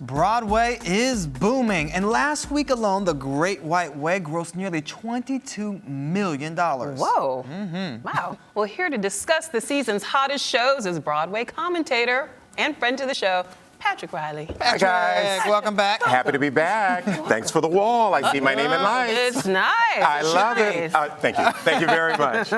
Broadway is booming, and last week alone, The Great White Way grossed nearly $22 million. Whoa. Wow. Well, here to discuss the season's hottest shows is Broadway commentator and friend to the show, Patrick Riley. Patrick, Hi, guys. welcome back. Happy to be back. Thanks for the wall. I see my name in lights. It's nice. I love it. Thank you. Thank you very much.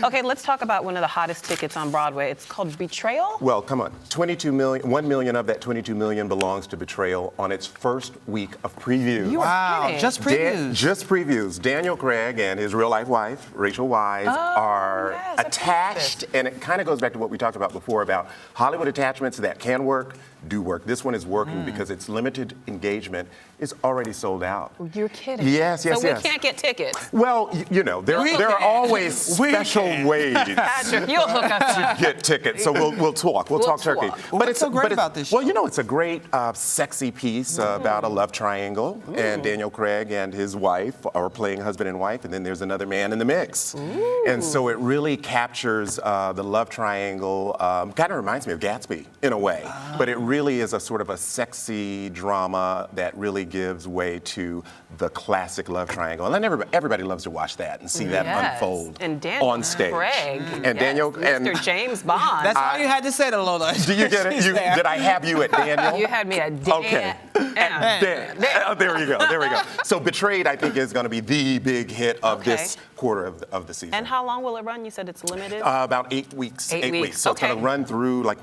Okay, let's talk about one of the hottest tickets on Broadway. It's called Betrayal. Well, come on. 22 million, 1 million of that 22 million belongs to Betrayal on its first week of previews. You are kidding. Just previews. Just previews. Daniel Craig and his real-life wife, Rachel Weisz, are yes, attached, and it kind of goes back to what we talked about before about Hollywood attachments that can work, do work. This one is working because its limited engagement is already sold out. You're kidding. Yes. So we can't get tickets. Well, you know, there are always special ways Patrick, you'll hook us up. to get tickets. So we'll talk. We'll talk turkey. What's so great about this show? Well, you know, it's a great, sexy piece about a love triangle, and Daniel Craig and his wife are playing husband and wife, and then there's another man in the mix. And so it really captures the love triangle. Kind of reminds me of Gatsby in a way, but it really is a sort of a sexy drama that really gives way to the classic love triangle. And everybody loves to watch that and see that unfold and Daniel on stage. Craig. And Daniel and Mr. James Bond. That's all you had to say to Lola. do you get it? Did I have you at Daniel? You had me at Dan. Okay. There you go. There we go. So Betrayed, I think, is going to be the big hit of this quarter of the season. And how long will it run? You said it's limited? About 8 weeks. 8 weeks. So it's going to run through like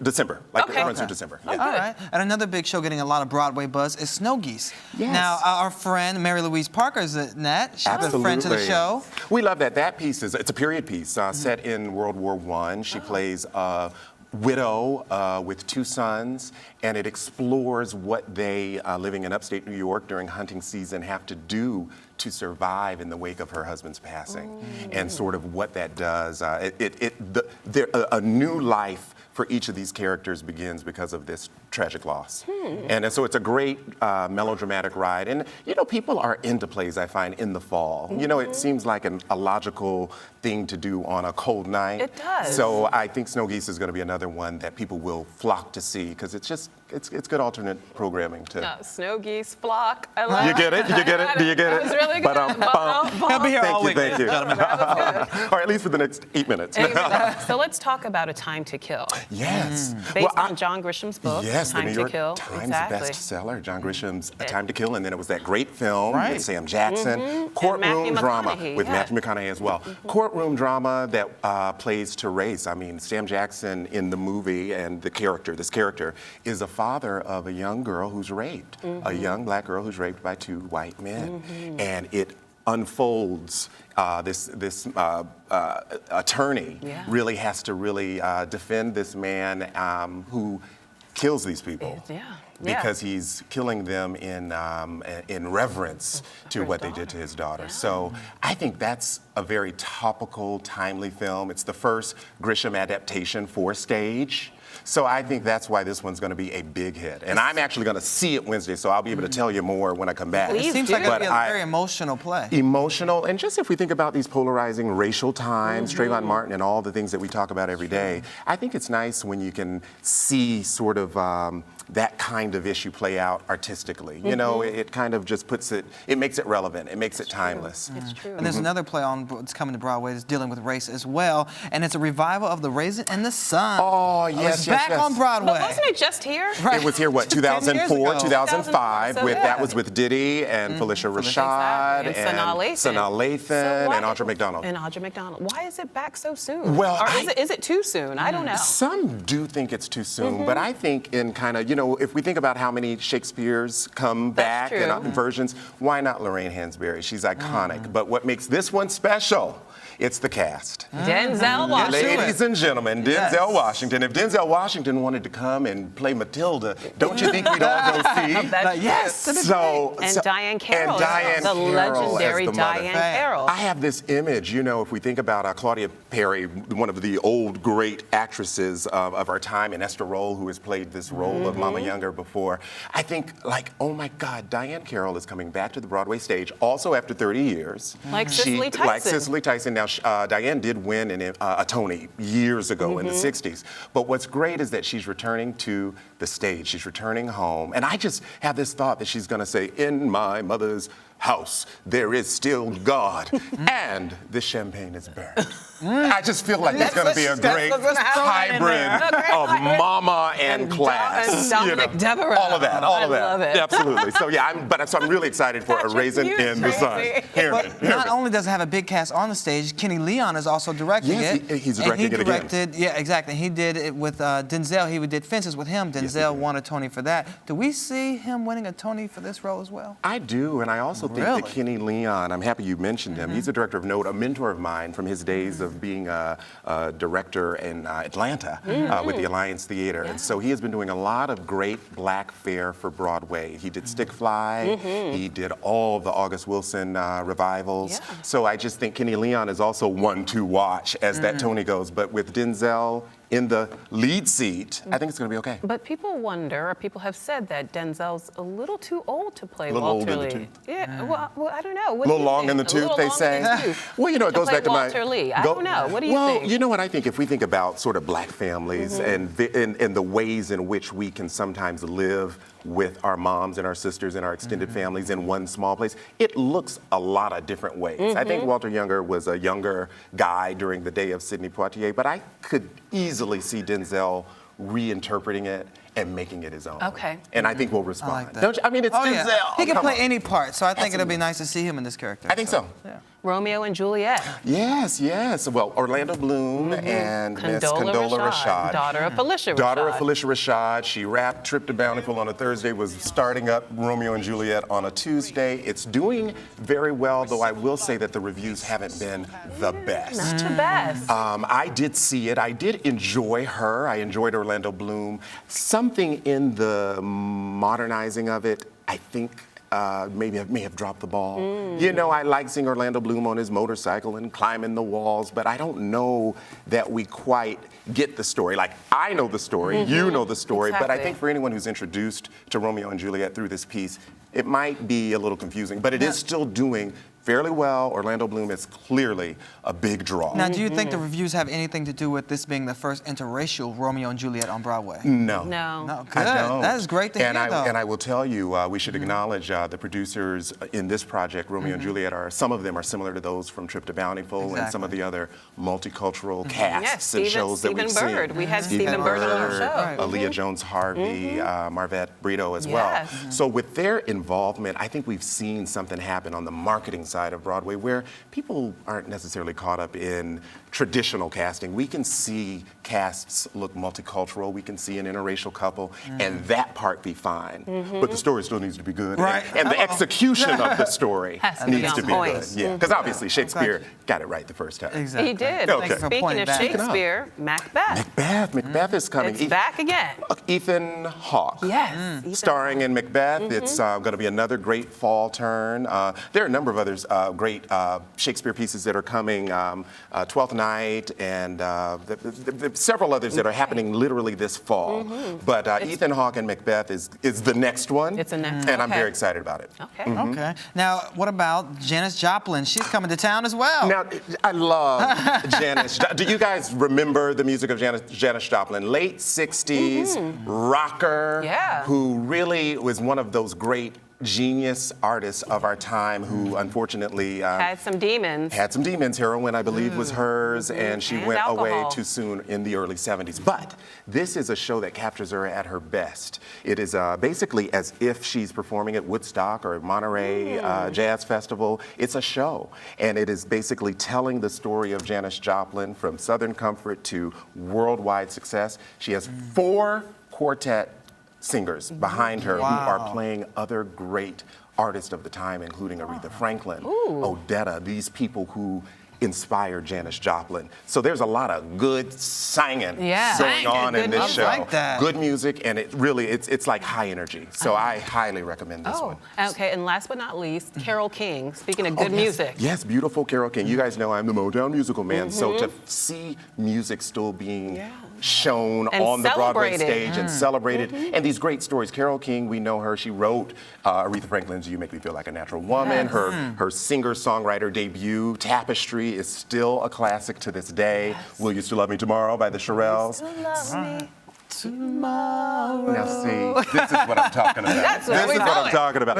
December. It runs through December. Oh, All right. And another big show getting a lot of Broadway buzz is Snow Geese. Yes. Now, our friend Mary Louise Parker is in that. She's a friend to the show. We love that. That piece it's a period piece set in World War I. She plays a widow with 2 sons, and it explores what they, living in upstate New York during hunting season, have to do to survive in the wake of her husband's passing, and sort of what that does. A new life for each of these characters begins because of this tragic loss. And so it's a great melodramatic ride. And, you know, people are into plays, I find, in the fall. You know, it seems like a logical thing to do on a cold night. It does. So I think Snow Geese is going to be another one that people will flock to see because it's just, it's good alternate programming to... Snow Geese, flock. I love You get it? You get it? Do you get it? That was really good. He'll be here all week, Thank you. gentlemen. Or at least for the next 8 minutes. So let's talk about A Time to Kill. Yes. Based on John Grisham's book, Yes, Time the New to York Kill. Times bestseller, John Grisham's A Time to Kill, and then it was that great film with Sam Jackson, courtroom drama with Matthew McConaughey as well. Courtroom drama that plays to race. I mean, Sam Jackson in the movie and this character, is a father of a young girl who's raped, a young black girl who's raped by 2 white men, and it unfolds. This attorney really has to defend this man who kills these people because he's killing them in reverence to what they did to his daughter. So I think that's a very topical, timely film. It's the first Grisham adaptation for stage. So I think that's why this one's going to be a big hit. And I'm actually going to see it Wednesday, so I'll be able to tell you more when I come back. It seems like it'll be a very emotional play. Emotional, and just if we think about these polarizing racial times, Trayvon Martin and all the things that we talk about every day, I think it's nice when you can see sort of that kind of issue play out artistically. You know, it kind of just it makes it relevant, it makes it timeless. It's true. And there's another play that's coming to Broadway that's dealing with race as well, and it's a revival of the Raisin and the Sun. Oh, yes, It's back on Broadway. But wasn't it just here? It was here, 2004, 2005. So That was with Diddy and Felicia Rashad and Sanaa Lathan and Audra McDonald. And Audra McDonald. Why is it back so soon? Well, or is it too soon? I don't know. Some do think it's too soon, but I think in kind of, you know, if we think about how many Shakespeares come back in versions, why not Lorraine Hansberry? She's iconic. But what makes this one special, it's the cast. Denzel Washington. Ladies and gentlemen, Denzel Washington. If Denzel Washington wanted to come and play Matilda, don't you think we'd all go see? Yes. And Diane Carroll. The legendary Diane Carroll. I have this image, you know, if we think about Claudia Perry, one of the old great actresses of our time, and Esther Rolle, who has played this role of Mama Younger before. I think, like, oh my God, Diane Carroll is coming back to the Broadway stage, also after 30 years. Like Cicely Tyson. Like Cicely Tyson. Now, Diane did win a Tony years ago in the 60s. But what's great is that she's returning to the stage. She's returning home. And I just have this thought that she's going to say, in my mother's house, there is still God, and the champagne is burned. I just feel like there's going to be a great hybrid of mama and class. Dominic Devereaux. All of that, all of that. I love it. Absolutely. So yeah, I'm really excited for A Raisin in the Sun. Not only does it have a big cast on the stage, Kenny Leon is also directing it. Yes, he's directing it again. Yeah, exactly. He did it with Denzel. He did Fences with him. Denzel won a Tony for that. Do we see him winning a Tony for this role as well? I do, and I also think that Kenny Leon, I'm happy you mentioned him. He's a director of note, a mentor of mine from his days of being a director in Atlanta with the Alliance Theater. And so he has been doing a lot of great black fare for Broadway. He did Stick Fly, he did all the August Wilson revivals. So I just think Kenny Leon is also one to watch as that Tony goes. But with Denzel in the lead seat, I think it's going to be okay. But people wonder, or people have said that Denzel's a little too old to play Walter Walter Lee. Lee. Old in the tooth. Yeah, well, I don't know. A little long in the tooth, they say. Well, you know, it goes back to Walter Lee. I don't know. What do you think? Well, you know what I think? If we think about sort of black families and the ways in which we can sometimes live with our moms and our sisters and our extended families in one small place, it looks a lot of different ways. I think Walter Younger was a younger guy during the day of Sidney Poitier, but I could easily see Denzel reinterpreting it and making it his own. Okay. And I think we'll respond. I like that. Don't you? I mean, it's Denzel. Yeah. He can Come play on. any part, so I think it'll Absolutely. be nice to see him in this character. I think so. Yeah. Romeo and Juliet. Yes, yes. Well, Orlando Bloom and Miss Condola Rashad. Daughter of Felicia Rashad. Daughter of Felicia Rashad. She wrapped Trip to Bountiful on a Thursday, was starting up Romeo and Juliet on a Tuesday. It's doing very well, though I will say that the reviews haven't been the best. Not too bad. I did see it. I did enjoy her. I enjoyed Orlando Bloom. Something in the modernizing of it, I think, may have dropped the ball. You know, I like seeing Orlando Bloom on his motorcycle and climbing the walls, but I don't know that we quite get the story. Like, I know the story, you know the story, but I think for anyone who's introduced to Romeo and Juliet through this piece, it might be a little confusing, but it is still doing fairly well. Orlando Bloom is clearly a big draw. Now, do you think the reviews have anything to do with this being the first interracial Romeo and Juliet on Broadway? No. No, good. I don't. That is great to hear, though. And I will tell you, we should acknowledge the producers in this project, Romeo and Juliet, some of them are similar to those from Trip to Bountiful and some of the other multicultural casts and shows that we've seen. Stephen Bird. We had Stephen Bird on our show. Aaliyah Jones-Harvey, Marvette Brito as well. So with their involvement, I think we've seen something happen on the marketing side of Broadway where people aren't necessarily caught up in traditional casting. We can see casts look multicultural. We can see an interracial couple, and that part be fine. But the story still needs to be good, Right. and the execution of the story needs to be point. good. Yeah, because obviously Shakespeare got it right the first time. Exactly. He did. Okay. Thank you for Speaking pointing of back. Shakespeare, Macbeth. Macbeth is coming. It's back again. Ethan Hawke. Yes. Ethan Starring in Macbeth. It's going to be another great fall turn. There are a number of others great Shakespeare pieces that are coming, Twelfth Night, and several others that are happening literally this fall. But Ethan Hawke and Macbeth is the next one. It's the next and I'm okay. very excited about it. Okay. Okay. Now, what about Janis Joplin? She's coming to town as well. Now, I love Janis. Do you guys remember the music of Janis Joplin? Late 60s rocker, who really was one of those great genius artists of our time who unfortunately had some demons. Had some demons. Heroin, I believe, was hers, and she went away too soon in the early 70s. But this is a show that captures her at her best. It is basically as if she's performing at Woodstock or Monterey Jazz Festival. It's a show, and it is basically telling the story of Janis Joplin from Southern comfort to worldwide success. She has 4 quartet singers behind her who are playing other great artists of the time, including Aretha Franklin, Odetta, these people who inspired Janis Joplin. So there's a lot of good singing going on in this show. Like that. Good music, and it really, it's like high energy. So I highly recommend this one. Okay, and last but not least, Carole King, speaking of good music. Yes, beautiful Carole King. You guys know I'm the Motown musical man, so to see music still being shown And on the Broadway celebrated. stage and celebrated. And these great stories. Carole King, we know her. She wrote Aretha Franklin's "You Make Me Feel Like a Natural Woman." Her singer-songwriter debut, Tapestry, is still a classic to this day. Will You Still Love Me Tomorrow by the Shirelles. Tomorrow. Now see, this is what I'm talking about. That's what this is we're what I'm doing. talking about.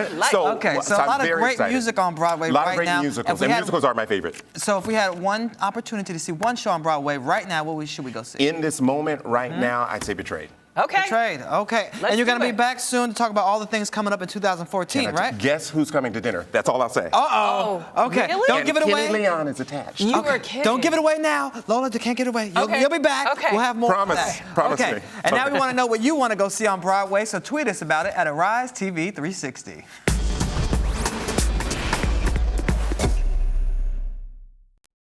Okay, so a I'm lot of very great excited. music on Broadway A lot right of great now. musicals, If we and had- musicals are my favorite. So if we had one opportunity to see one show on Broadway right now, should we go see? In this moment, right now, I'd say Betrayed. Okay. Betrayed. Okay. Let's And you're going do to be it. back soon to talk about all the things coming up in 2014, right? Guess who's coming to dinner? That's all I'll say. Uh-oh. Okay. Really? Don't And give it Kenny away. Leon is attached. You Okay. were kidding. Don't give it away now. Lola, you can't get it away. Okay. You'll be back. Okay. We'll have more Promise. of that. Promise okay. me. And now Okay. we want to know what you want to go see on Broadway, so tweet us about it at Arise TV 360.